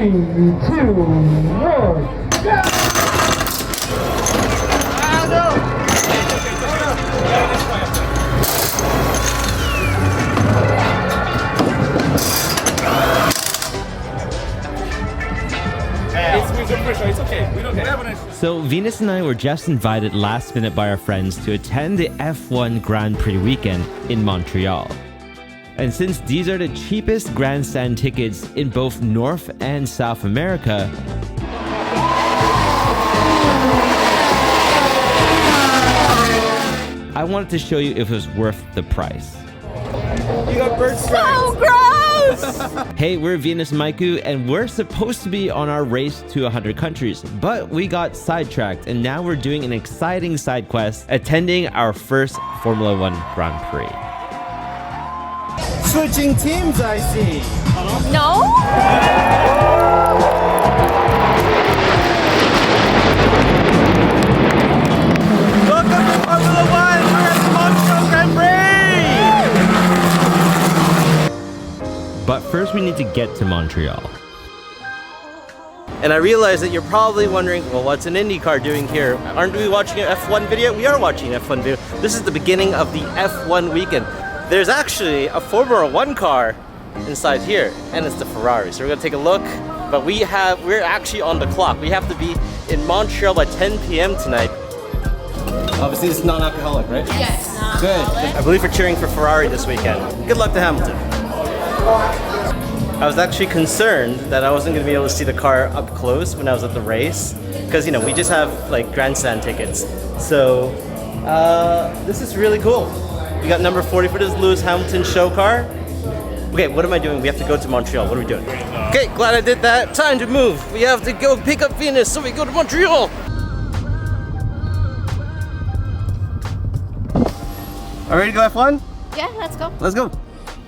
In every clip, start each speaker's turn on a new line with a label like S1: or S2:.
S1: It's okay. We don't have an issue.
S2: So Venus and I were just invited last minute by our friends to attend the F1 Grand Prix weekend in Montreal. And since these are the cheapest grandstand tickets in both North and South America, I wanted to show you if it was worth the price.
S1: You got bird strikes.
S3: So gross!
S2: Hey, we're Venus and Maiku, and we're supposed to be on our race to 100 countries, but we got sidetracked, and now we're doing an exciting side quest, attending our first Formula 1 Grand Prix.
S1: Switching teams, I see.
S3: No?
S1: Welcome to Formula 1. We're at the Montreal Grand Prix.
S2: But first we need to get to Montreal.
S4: And I realize that you're probably wondering, well, what's an IndyCar doing here? Aren't we watching an F1 video? We are watching an F1 video. This is the beginning of the F1 weekend. There's actually a Formula 1 car inside here, and it's the Ferrari. So we're gonna take a look, but we're actually on the clock. We have to be in Montreal by 10 p.m. tonight. Obviously it's non-alcoholic, right?
S3: Yes.
S4: Good. I believe we're cheering for Ferrari this weekend. Good luck to Hamilton. I was actually concerned that I wasn't going to be able to see the car up close when I was at the race, because you know we just have like grandstand tickets. So this is really cool. We got number 40 for this Lewis Hamilton show car. Okay, what am I doing? We have to go to Montreal. What are we doing? Okay, glad I did that. Time to move. We have to go pick up Venus, so we go to Montreal. All ready to go F1?
S3: Yeah, let's go.
S4: Let's go.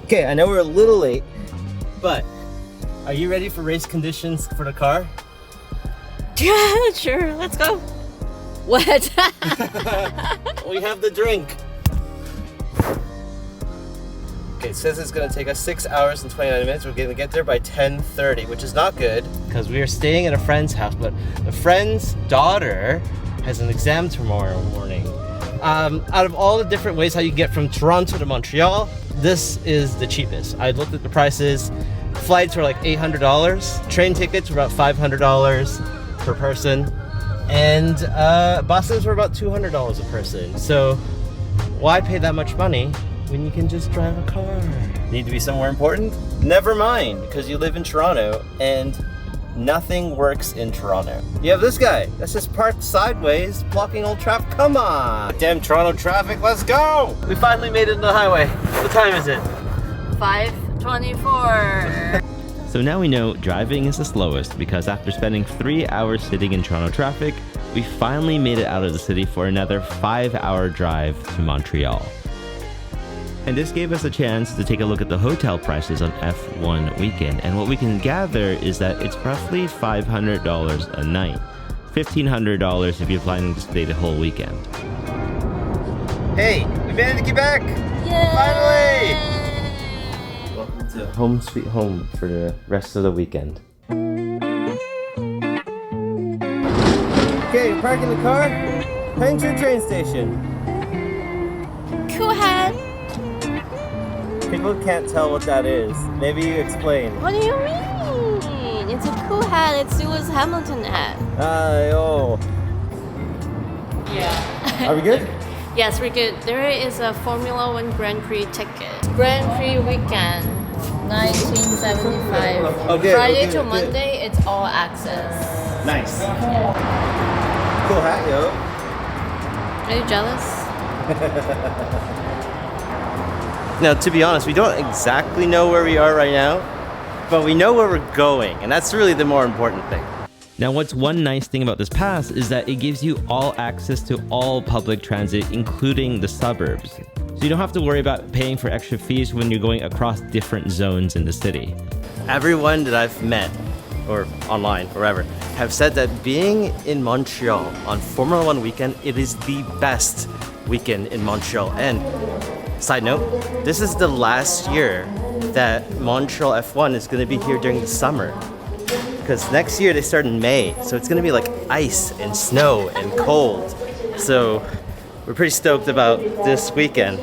S4: Okay, I know we're a little late, but are you ready for race conditions for the car?
S3: Yeah, sure, let's go. What?
S4: We have the drink. Okay, it says it's gonna take us 6 hours and 29 minutes. We're gonna get there by 10:30, which is not good because we are staying at a friend's house, but the friend's daughter has an exam tomorrow morning. Out of all the different ways how you get from Toronto to Montreal, this is the cheapest. I looked at the prices. Flights were like $800. Train tickets were about $500 per person. And buses were about $200 a person. So why pay that much money when you can just drive a car? Need to be somewhere important? Never mind, because you live in Toronto and nothing works in Toronto. You have this guy that's just parked sideways, blocking all traffic. Come on! Damn Toronto traffic, let's go! We finally made it to the highway. What time is it?
S3: 5:24.
S2: So now we know driving is the slowest because after spending 3 hours sitting in Toronto traffic, we finally made it out of the city for another 5-hour drive to Montreal. And this gave us a chance to take a look at the hotel prices on F1 weekend, and what we can gather is that it's roughly $500 a night, $1,500 if you're planning to stay the whole weekend.
S4: Hey, we made it to Quebec!
S3: Yay!
S4: Finally! Welcome to home sweet home for the rest of the weekend. Okay, parking the car, heading to the train station.
S3: Cool hat.
S4: People can't tell what that is. Maybe you explain.
S3: What do you mean? It's a cool hat. It's Lewis Hamilton hat.
S4: Oh.
S3: Yeah.
S4: Are we good?
S3: Yes, we're good. There is a Formula 1 Grand Prix ticket. Grand Prix weekend, 1975.
S4: Okay,
S3: Friday
S4: okay,
S3: to
S4: okay.
S3: Monday, it's all access.
S4: Nice. Cool hat, yo.
S3: Are you jealous?
S4: Now, to be honest, we don't exactly know where we are right now, but we know where we're going, and that's really the more important thing.
S2: Now, what's one nice thing about this pass is that it gives you all access to all public transit, including the suburbs. So you don't have to worry about paying for extra fees when you're going across different zones in the city.
S4: Everyone that I've met, or online, or wherever, have said that being in Montreal on Formula 1 weekend, it is the best weekend in Montreal. And side note, this is the last year that Montreal F1 is going to be here during the summer. because next year they start in May, so it's gonna be like ice and snow and cold. So we're pretty stoked about this weekend.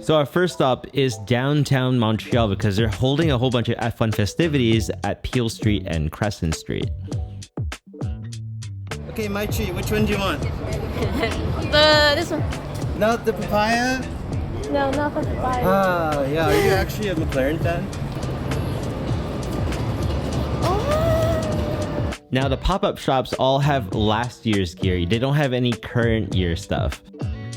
S2: So our first stop is downtown Montreal because they're holding a whole bunch of F1 festivities at Peel Street and Crescent Street.
S4: Okay, Maiku, which one do you want?
S3: This one.
S4: Not the papaya?
S3: No, not the papaya.
S4: Ah, yeah. Are you actually a McLaren fan?
S2: Now the pop-up shops all have last year's gear. They don't have any current year stuff.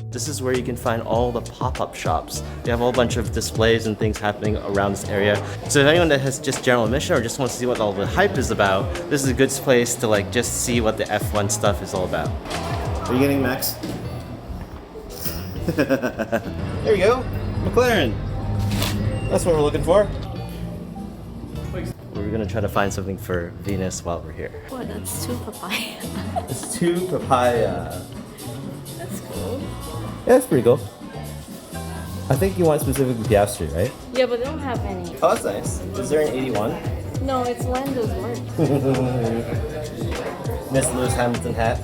S4: This is where you can find all the pop-up shops. They have a whole bunch of displays and things happening around this area. So if anyone that has just general admission or just wants to see what all the hype is about, this is a good place to like just see what the F1 stuff is all about. Are you getting Max? There we go, McLaren. That's what we're looking for. We're gonna try to find something for Venus while we're here.
S3: Oh, that's two papaya.
S4: It's 2 papaya.
S3: That's cool.
S4: Yeah, that's pretty cool. I think you want specifically Piastri, right?
S3: Yeah, but they don't have any.
S4: Oh, that's nice. Is there an 81?
S3: No, it's Lando's work.
S4: Miss Lewis Hamilton hat.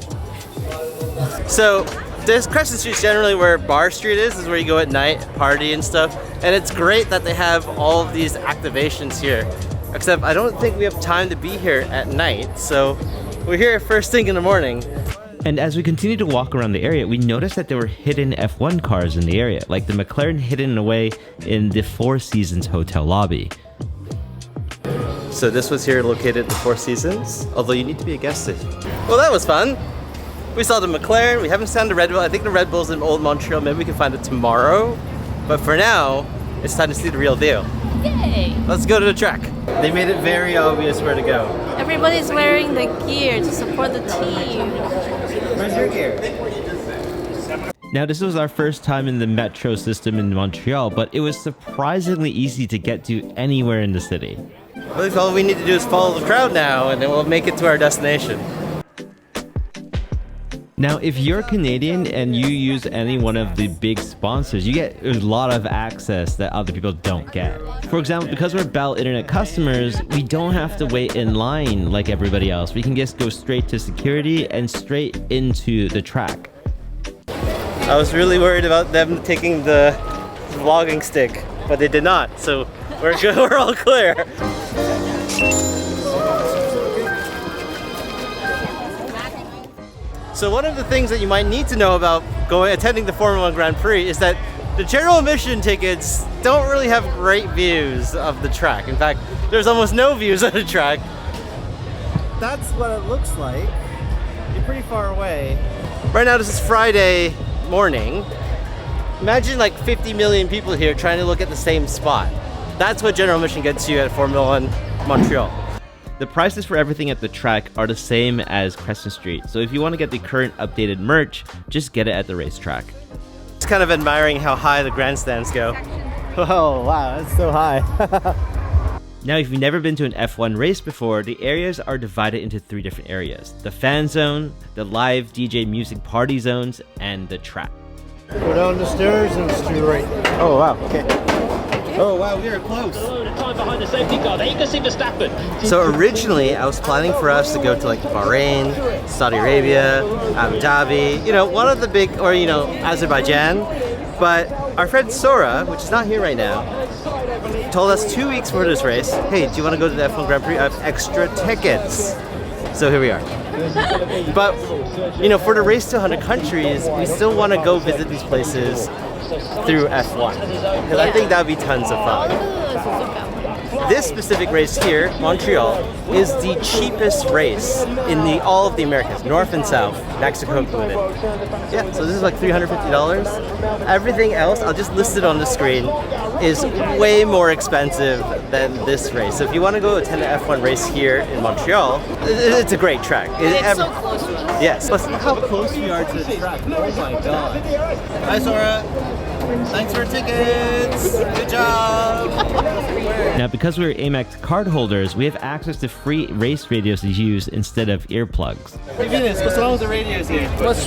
S4: So, this Crescent Street is generally where Bar Street is where you go at night, party and stuff. And it's great that they have all of these activations here. Except I don't think we have time to be here at night, so we're here first thing in the morning.
S2: And as we continue to walk around the area, we noticed that there were hidden F1 cars in the area, like the McLaren hidden away in the Four Seasons hotel lobby.
S4: So this was here located at the Four Seasons, although you need to be a guest. Well, that was fun. We saw the McLaren, we haven't seen the Red Bull. I think the Red Bull's in Old Montreal, maybe we can find it tomorrow. But for now, it's time to see the real deal.
S3: Yay!
S4: Let's go to the track. They made it very obvious where to go.
S3: Everybody's wearing the gear to support the team.
S4: Where's your gear?
S2: Now this was our first time in the metro system in Montreal, but it was surprisingly easy to get to anywhere in the city.
S4: Well, all we need to do is follow the crowd now, and then we'll make it to our destination.
S2: Now, if you're Canadian and you use any one of the big sponsors, you get a lot of access that other people don't get. For example, because we're Bell Internet customers, we don't have to wait in line like everybody else. We can just go straight to security and straight into the track.
S4: I was really worried about them taking the vlogging stick, but they did not, so we're good. We're all clear. So one of the things that you might need to know about attending the Formula 1 Grand Prix is that the general admission tickets don't really have great views of the track. In fact, there's almost no views of the track. That's what it looks like. You're pretty far away. Right now, this is Friday morning. Imagine like 50 million people here trying to look at the same spot. That's what general admission gets you at Formula 1 Montreal.
S2: The prices for everything at the track are the same as Crescent Street, so if you want to get the current updated merch, just get it at the racetrack.
S4: Just kind of admiring how high the grandstands go. Oh wow, that's so high.
S2: Now, if you've never been to an F1 race before, the areas are divided into 3 different areas: the fan zone, the live DJ music party zones, and the track.
S1: Go down the stairs and it's to your right.
S4: Oh wow, okay. Oh wow, we are close.
S5: Time behind the safety car. There you can see Verstappen.
S4: So originally, I was planning for us to go to like Bahrain, Saudi Arabia, Abu Dhabi, you know, one of the big, or you know, Azerbaijan. But our friend Sora, which is not here right now, told us 2 weeks before this race, hey, do you want to go to the F1 Grand Prix? I have extra tickets. So here we are. But, you know, for the race to 100 countries, we still want to go visit these places through F1. Because I think that would be tons of fun. This specific race here, Montreal, is the cheapest race in all of the Americas, North and South, Mexico included. Yeah, so this is like $350. Everything else, I'll just list it on the screen, is way more expensive than this race. So if you want to go attend an F1 race here in Montreal, it's a great track.
S3: It's so close to us.
S4: Yes, but look how close we are to the track. Oh my god. Hi Sora. Thanks for tickets. Good job.
S2: Now, because we're Amex card holders, we have access to free race radios to use instead of earplugs.
S4: Hey Venus, what's wrong with the radios here?
S3: Both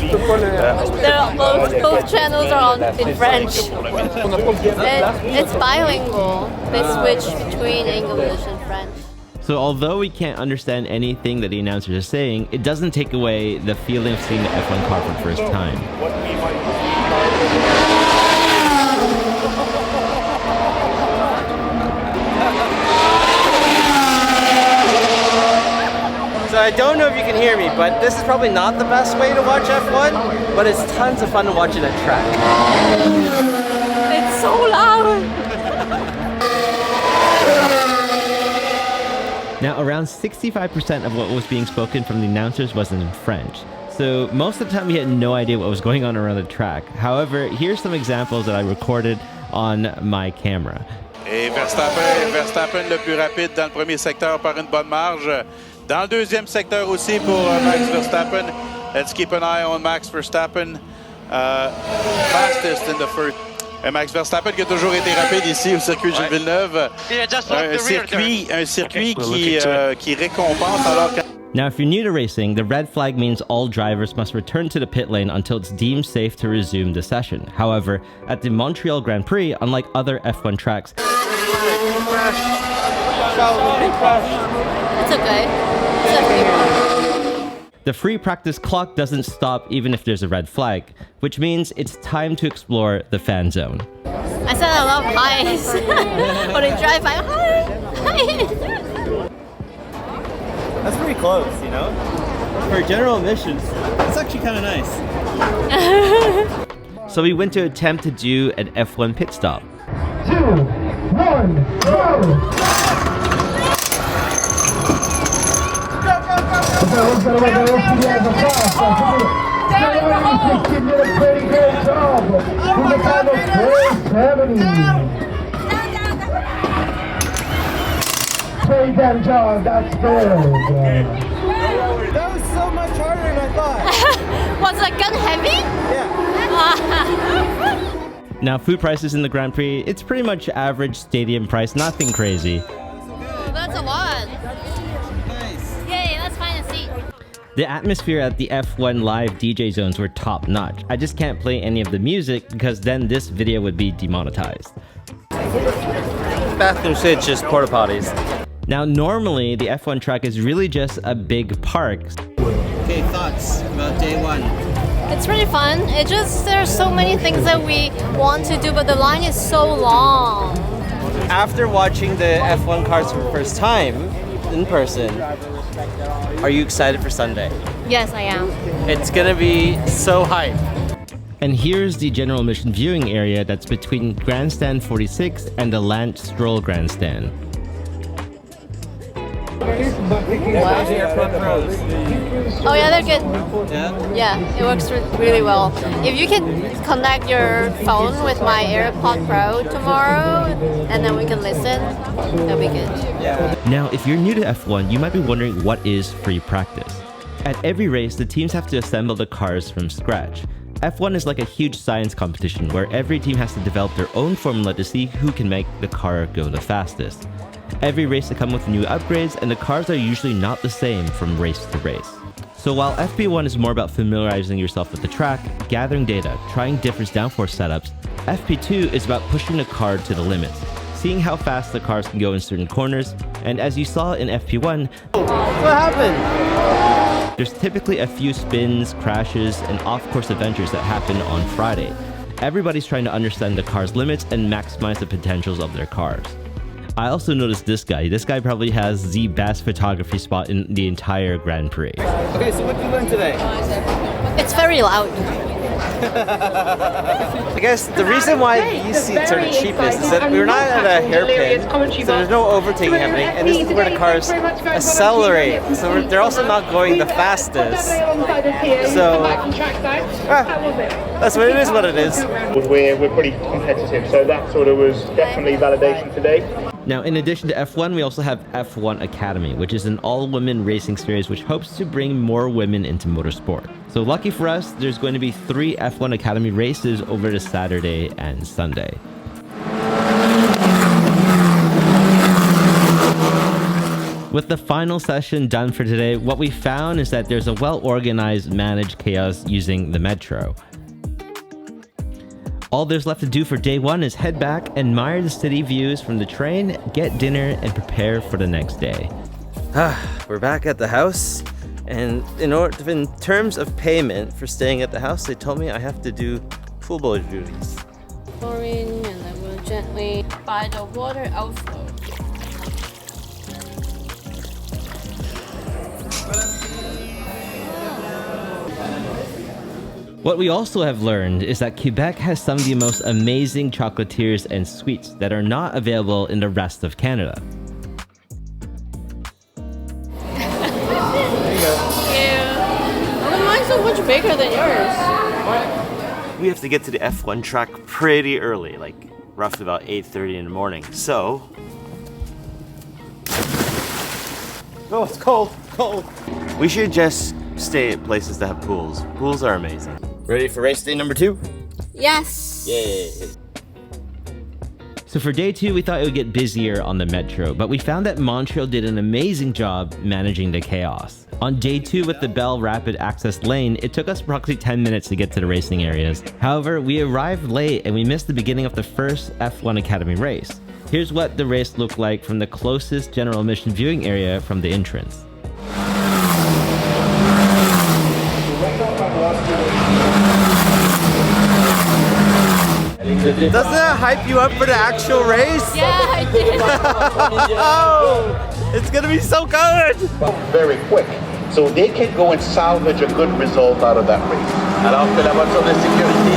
S3: channels are in French. And it's bilingual. They switch between English and French.
S2: So although we can't understand anything that the announcers are saying, it doesn't take away the feeling of seeing the F1 car for the first time.
S4: So I don't know if you can hear me, but this is probably not the best way to watch F1, but it's tons of fun to watch it at track.
S3: It's so loud.
S2: Now, around 65% of what was being spoken from the announcers wasn't in French. So most of the time we had no idea what was going on around the track. However, here's some examples that I recorded on my camera.
S6: Et Verstappen le plus rapide dans le premier secteur par une bonne marge. Dans le deuxième secteur aussi pour Max Verstappen. Let's keep an eye on Max Verstappen. Fastest in the first. Et Max Verstappen qui a toujours été rapide ici au circuit Gilles Villeneuve. Un circuit qui récompense alors que...
S2: Now, if you're new to racing, the red flag means all drivers must return to the pit lane until it's deemed safe to resume the session. However, at the Montreal Grand Prix, unlike other F1 tracks,
S3: It's okay. It's okay.
S2: the free practice clock doesn't stop even if there's a red flag, which means it's time to explore the fan zone.
S3: I said I love highs. When I drive, I'm hi.
S4: That's pretty close, you know? For general admissions, it's actually kind of nice.
S2: So we went to attempt to do an F1 pit stop.
S7: 2, 1, go! Great damn job, that's good.
S4: That was so much harder than I thought.
S3: Was the gun heavy?
S4: Yeah.
S2: Now, food prices in the Grand Prix, it's pretty much average stadium price, nothing crazy.
S3: Oh, that's a lot.
S4: Nice.
S3: Yay, let's find a seat.
S2: The atmosphere at the F1 live DJ zones were top notch. I just can't play any of the music because then this video would be demonetized.
S4: Bathroom switches, porta potties.
S2: Now, normally the F1 track is really just a big park.
S4: Okay, thoughts about day one?
S3: It's really fun. It just, there's so many things that we want to do, but the line is so long.
S4: After watching the F1 cars for the first time in person, are you excited for Sunday?
S3: Yes, I am.
S4: It's gonna be so hype.
S2: And here's the general admission viewing area that's between Grandstand 46 and the Lance Stroll Grandstand.
S3: Oh yeah, they're good.
S4: Yeah?
S3: Yeah, it works really well. If you can connect your phone with my AirPod Pro tomorrow, and then we can listen, that'll be good.
S4: Yeah.
S2: Now, if you're new to F1, you might be wondering what is free practice. At every race, the teams have to assemble the cars from scratch. F1 is like a huge science competition where every team has to develop their own formula to see who can make the car go the fastest. Every race they come with new upgrades, and the cars are usually not the same from race to race. So while FP1 is more about familiarizing yourself with the track, gathering data, trying different downforce setups, FP2 is about pushing the car to the limits, seeing how fast the cars can go in certain corners, and as you saw in FP1,
S4: What happened?
S2: there's typically a few spins, crashes, and off-course adventures that happen on Friday. Everybody's trying to understand the car's limits and maximize the potentials of their cars. I also noticed this guy. This guy probably has the best photography spot in the entire Grand Prix.
S4: Okay, so what did you learn today?
S3: It's very loud.
S4: I guess the reason why these seats are the cheapest is that we're not at a hairpin, so there's no overtaking happening, and this is where the cars accelerate, so they're also not going the fastest. So, that's what it is, what it is.
S8: We're pretty competitive, so that sort of was definitely validation today.
S2: Now, in addition to F1, we also have F1 Academy, which is an all-women racing series which hopes to bring more women into motorsport. So lucky for us, there's going to be 3 F1 Academy races over the Saturday and Sunday. With the final session done for today, what we found is that there's a well-organized managed chaos using the metro. All there's left to do for day 1 is head back, admire the city views from the train, get dinner, and prepare for the next day.
S4: We're back at the house, and in terms of payment for staying at the house, they told me I have to do pool boy duties.
S3: Chlorine, and then we'll gently by the water outflow.
S2: What we also have learned is that Quebec has some of the most amazing chocolatiers and sweets that are not available in the rest of Canada.
S3: Mine's so much bigger than yours.
S4: We have to get to the F1 track pretty early, like roughly about 8:30 in the morning. So, oh, it's cold, cold. We should just stay at places that have pools. Pools are amazing. Ready for race day number 2?
S3: Yes.
S4: Yay.
S2: So for day 2, we thought it would get busier on the metro, but we found that Montreal did an amazing job managing the chaos. On day 2 with the Bell Rapid Access Lane, it took us approximately 10 minutes to get to the racing areas. However, we arrived late and we missed the beginning of the first F1 Academy race. Here's what the race looked like from the closest general admission viewing area from the entrance.
S4: Doesn't that hype you up for the actual race?
S3: Yeah, I did.
S4: Oh, it's gonna be so good!
S8: Very quick. So they can go and salvage a good result out of that race. Alors que la voiture de sécurité.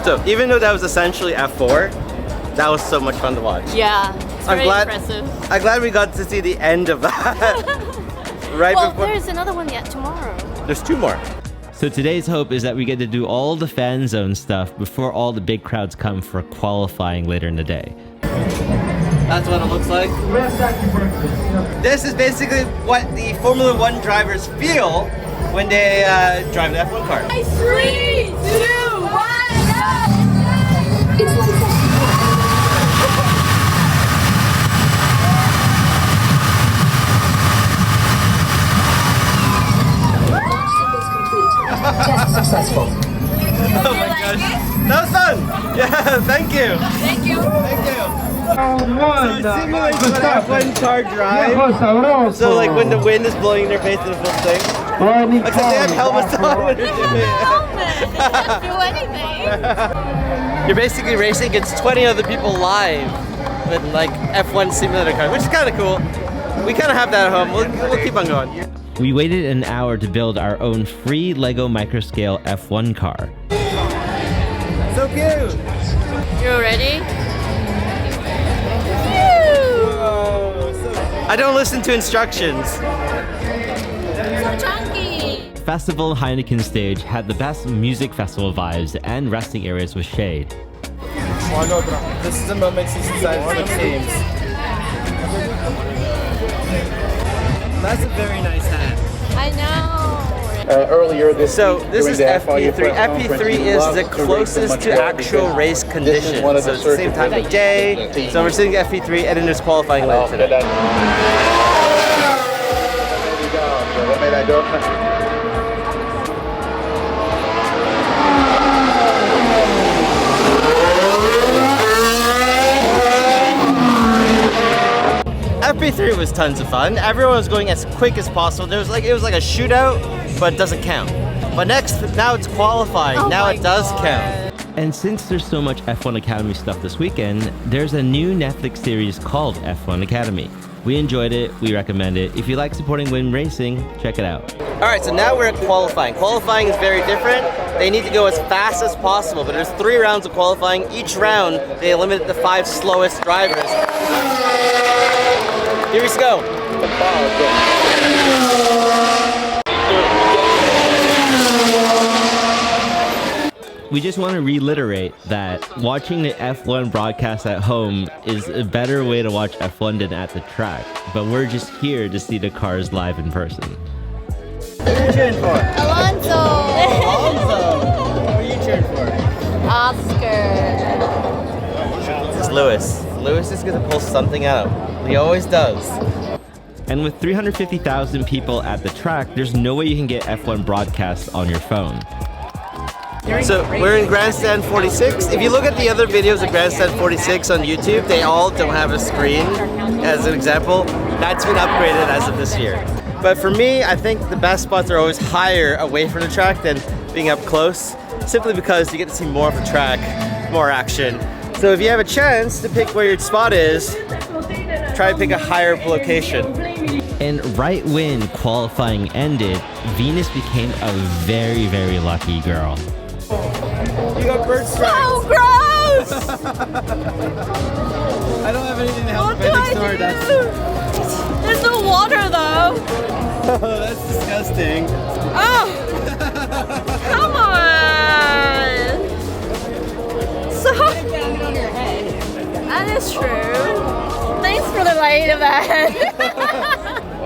S4: So even though that was essentially F4, that was so much fun to watch.
S3: Yeah, it's very impressive.
S4: I'm glad we got to see the end of that. Right
S3: well,
S4: before.
S3: there's another one yet tomorrow.
S4: There's 2 more.
S2: So today's hope is that we get to do all the fan zone stuff before all the big crowds come for qualifying later in the day.
S4: That's what it looks like. This is basically what the Formula 1 drivers feel when they drive an F1 car.
S3: 3, 2, 1, go! It's like that.
S7: Test successful.
S4: Oh my gosh. That was fun! Yeah, thank you!
S3: Thank you.
S4: Thank you! So it simulates what an F1 car drives. So like when the wind is blowing in their face in the full thing. Except they have helmets on when they're doing it.
S3: They can't do anything.
S4: You're basically racing against 20 other people live with like F1 simulator cars, which is kind of cool. We kind of have that at home. We'll keep on going.
S2: We waited an hour to build our own free Lego microscale F1 car.
S4: So cute!
S3: You ready?
S4: I don't listen to instructions.
S3: So chunky.
S2: Festival Heineken stage had the best music festival vibes and resting areas with shade.
S4: This is the moment since the side switch teams. That's a very nice hat.
S3: I know.
S8: Earlier this
S4: So
S8: week,
S4: this
S8: during
S4: is
S8: the
S4: FP3.
S8: FIA
S4: FP3 is the closest to actual race conditions. So it's the same time of day. So we're sitting at FP3 and then there's qualifying later today. FP3 was tons of fun. Everyone was going as quick as possible. It was like a shootout, but it doesn't count. But now it's qualifying.
S3: Oh
S4: now
S3: my
S4: it does
S3: God.
S4: count.
S2: And since there's so much F1 Academy stuff this weekend, there's a new Netflix series called F1 Academy. We enjoyed it, we recommend it. If you like supporting Win Racing, check it out.
S4: Alright, so now we're at qualifying. Qualifying is very different. They need to go as fast as possible, but there's 3 rounds of qualifying. Each round, they eliminate the 5 slowest drivers. Here we go.
S2: We just want to reiterate that watching the F1 broadcast at home is a better way to watch F1 than at the track, but we're just here to see the cars live in person.
S4: Who are you cheering for?
S3: Alonso.
S4: Alonso. Who are you cheering for?
S3: Oscar.
S4: This is Lewis. Lewis is going to pull something out. He always does.
S2: And with 350,000 people at the track, there's no way you can get F1 broadcasts on your phone.
S3: You
S4: So we're in Grandstand 46. If you look at the other videos of Grandstand 46 on YouTube, they all don't have a screen as an example. That's been upgraded as of this year. But for me, I think the best spots are always higher away from the track than being up close, simply because you get to see more of the track, more action. So if you have a chance to pick where your spot is, try to pick a higher location.
S2: And right when qualifying ended, Venus became a very, very lucky girl.
S4: You got bird strikes.
S3: So gross!
S4: I don't have anything to help
S3: What
S4: with
S3: do
S4: my
S3: I
S4: story.
S3: do? There's no water though.
S4: Oh, that's disgusting.
S3: Oh! Come on! So... That is true. Thanks for the light of that.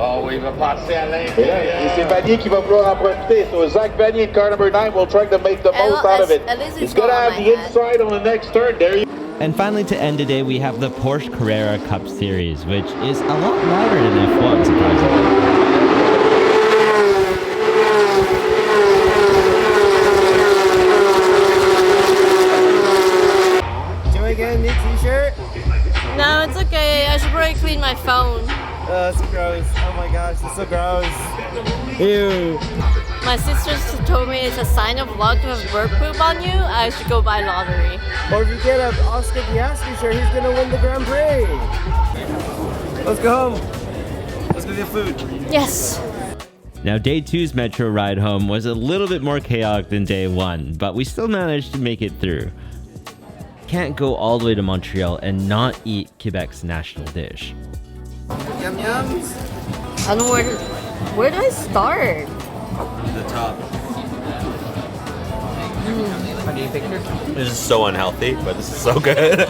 S8: Oh, il va passer à l'intérieur. Et c'est Vanier qui va vouloir en profiter. So Zach Vanier, car number 9, will try to make the most out of it. He's going to have the inside on the next turn. There you go.
S2: And finally, to end today, we have the Porsche Carrera Cup Series, which is a lot lighter than F1, surprisingly.
S4: Do I get a new t-shirt?
S3: No, it's okay. I should probably clean my phone.
S4: Oh, that's gross. Oh my gosh, it's so gross. Ew.
S3: My sisters told me it's a sign of luck to have bird poop on you. I should go buy lottery.
S4: Or if you get an Oscar Piastri shirt, he's gonna win the Grand Prix. Let's go home. Let's go get food.
S3: Yes.
S2: Now, day 2's metro ride home was a little bit more chaotic than day 1, but we still managed to make it through. Can't go all the way to Montreal and not eat Quebec's national dish.
S4: Yum yums.
S3: I don't know where do I start?
S4: The top. This is so unhealthy, but this is so good.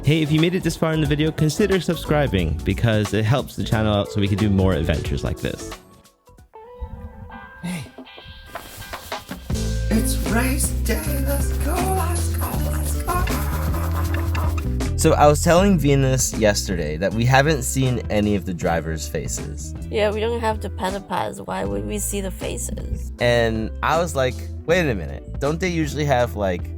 S2: Hey, if you made it this far in the video, consider subscribing because it helps the channel out so we can do more adventures like this.
S1: Hey. It's race day. Let's go, let's go, let's go.
S4: So I was telling Venus yesterday that we haven't seen any of the drivers' faces.
S3: Yeah, we don't have the pedal pads. Why would we see the faces?
S4: And I was like, wait a minute. Don't they usually have like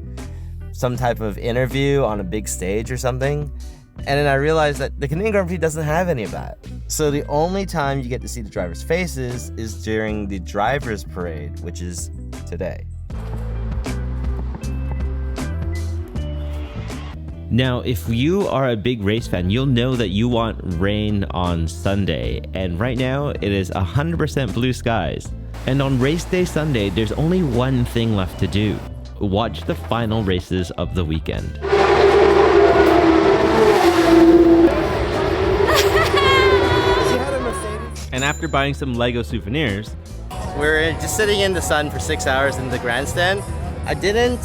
S4: some type of interview on a big stage or something? And then I realized that the Canadian Grand Prix doesn't have any of that. So the only time you get to see the drivers' faces is during the drivers' parade, which is today.
S2: Now, if you are a big race fan, you'll know that you want rain on Sunday. And right now, it is 100% blue skies. And on race day Sunday, there's only one thing left to do. Watch the final races of the weekend. And after buying some Lego souvenirs,
S4: We're just sitting in the sun for 6 hours in the grandstand. I didn't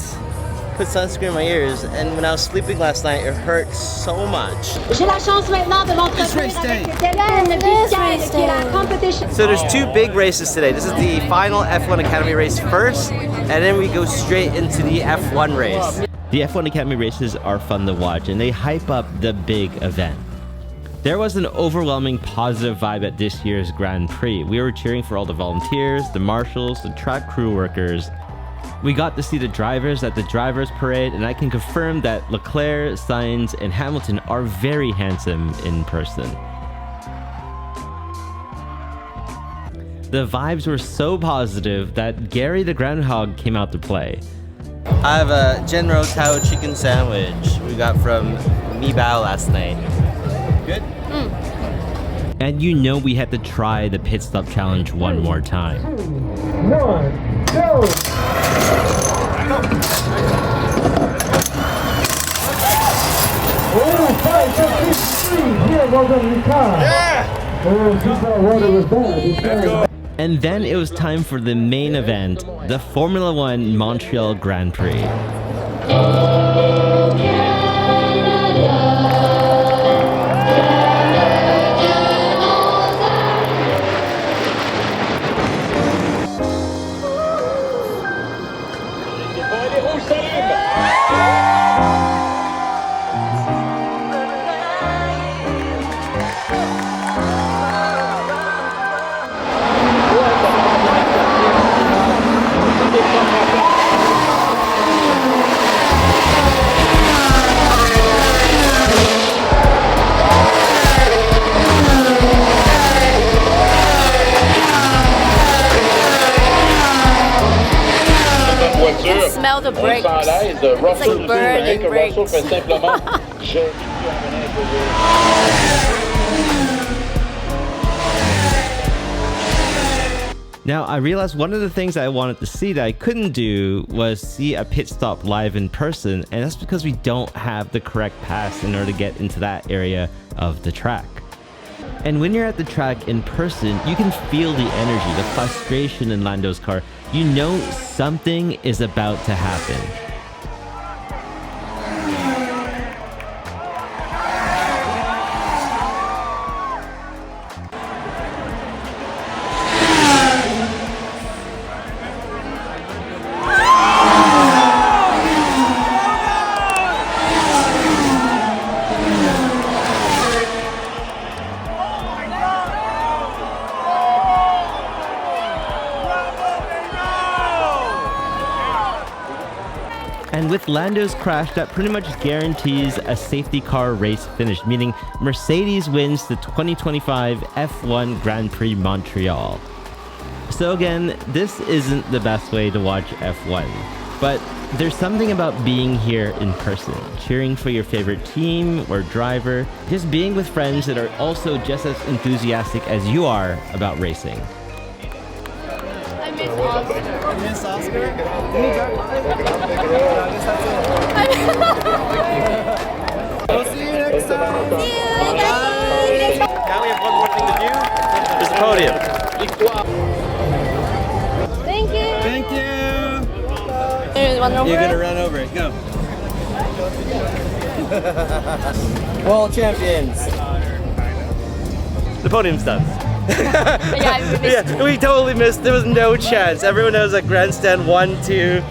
S4: put sunscreen in my ears, and when I was sleeping last night, it hurt so much.
S9: J'ai la chance maintenant de m'entretenir avec Hélène Biscay, qui est la competition.
S4: So there's two big races today. This is the final F1 Academy race first, and then we go straight into the F1 race.
S2: the F1 Academy races are fun to watch and they hype up the big event. There was an overwhelming positive vibe at this year's Grand Prix. We were cheering for all the volunteers, the marshals, the track crew workers. We got to see the drivers at the drivers' parade, and I can confirm that Leclerc, Sainz, and Hamilton are very handsome in person. The vibes were so positive that Gary the Groundhog came out to play.
S4: I have a Genro Tao chicken sandwich we got from Mi Bao last night. Good?
S2: And you know we had to try the pit stop challenge one more time.
S7: 1, go! Oh, 5, 4, 3, here, well done, Ricard. Yeah! Oh, he thought water was bad.
S2: And then it was time for the main event, the Formula One Montreal Grand Prix.
S8: Russell
S3: like burning
S8: Russell
S3: bricks.
S8: fait simplement gérer.
S2: Now, I realized one of the things I wanted to see that I couldn't do was see a pit stop live in person, and that's because we don't have the correct pass in order to get into that area of the track. And when you're at the track in person, you can feel the energy, the frustration in Lando's car. You know something is about to happen. And with Lando's crash, that pretty much guarantees a safety car race finish, meaning Mercedes wins the 2025 F1 Grand Prix Montreal. So again, this isn't the best way to watch F1, but there's something about being here in person, cheering for your favorite team or driver, just being with friends that are also just as enthusiastic as you are about racing.
S3: I miss Oscar.
S1: You miss Oscar? We'll see you next time.
S3: See you guys.
S4: Now we have one more thing to do. There's the podium.
S3: Thank you.
S1: Thank you.
S3: There's one over.
S4: You're gonna run over it. Go. World champions. The podium's done.
S3: Yeah,
S4: we totally missed. There was no chance. Everyone knows that Grandstand 1, 2.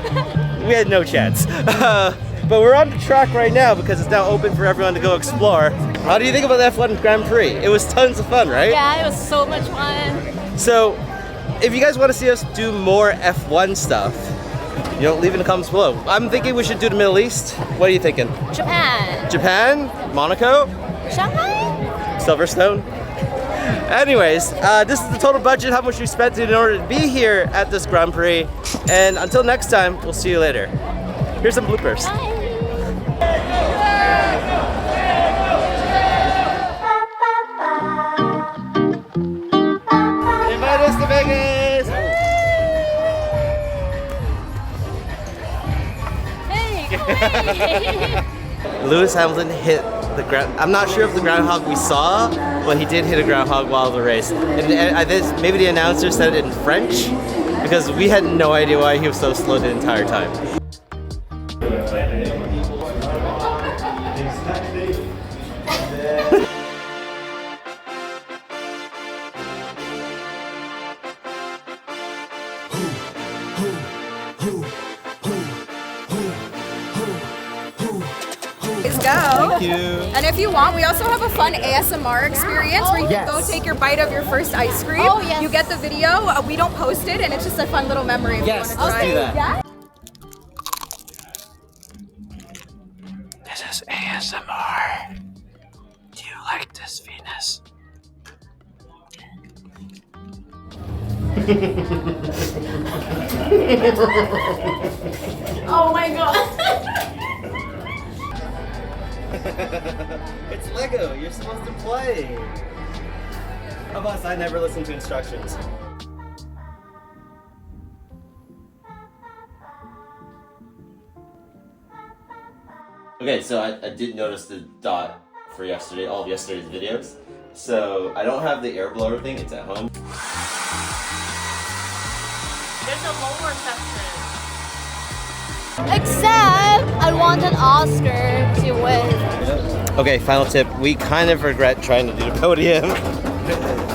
S4: We had no chance. But we're on the track right now because it's now open for everyone to go explore. How do you think about the F1 Grand Prix? It was tons of fun, right?
S3: Yeah, it was so much fun.
S4: So, if you guys want to see us do more F1 stuff, you know, leave in the comments below. I'm thinking we should do the Middle East. What are you thinking?
S3: Japan.
S4: Japan? Monaco?
S3: Shanghai?
S4: Silverstone? Anyways, this is the total budget, how much we spent in order to be here at this Grand Prix. And until next time, we'll see you later. Here's some bloopers. Invite us to Vegas!
S3: Hey,
S4: Lewis Hamilton hit the ground. I'm not sure if the groundhog we saw, but he did hit a groundhog while the race. And I think maybe the announcer said it in French because we had no idea why he was so slow the entire time.
S10: Go.
S1: Thank you.
S10: And if you want, we also have a fun ASMR experience where you can go take your bite of your first ice cream.
S3: Oh, yes.
S10: You get the video. We don't post it, and it's just a fun little memory. If
S4: Yes,
S10: you want
S4: let's
S10: to
S4: do that.
S10: Yeah?
S4: This is ASMR. Do you like this, Venus?
S3: oh my god.
S4: It's Lego, you're supposed to play. How about I never listen to instructions? Okay, so I did notice the dot for yesterday, all of yesterday's videos. So I don't have the air blower thing, it's at home.
S3: There's a lower section. Except I wanted Oscar to win.
S4: Okay, final tip. We kind of regret trying to do the podium.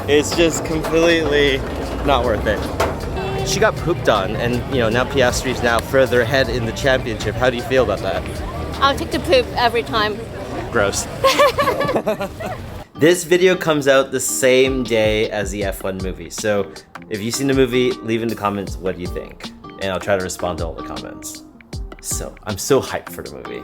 S4: It's just completely not worth it. She got pooped on, and you know, now Piastri's now further ahead in the championship. How do you feel about that?
S3: I'll take the poop every time.
S4: Gross. This video comes out the same day as the F1 movie. So if you've seen the movie, leave in the comments what you think. And I'll try to respond to all the comments. So I'm so hyped for the movie.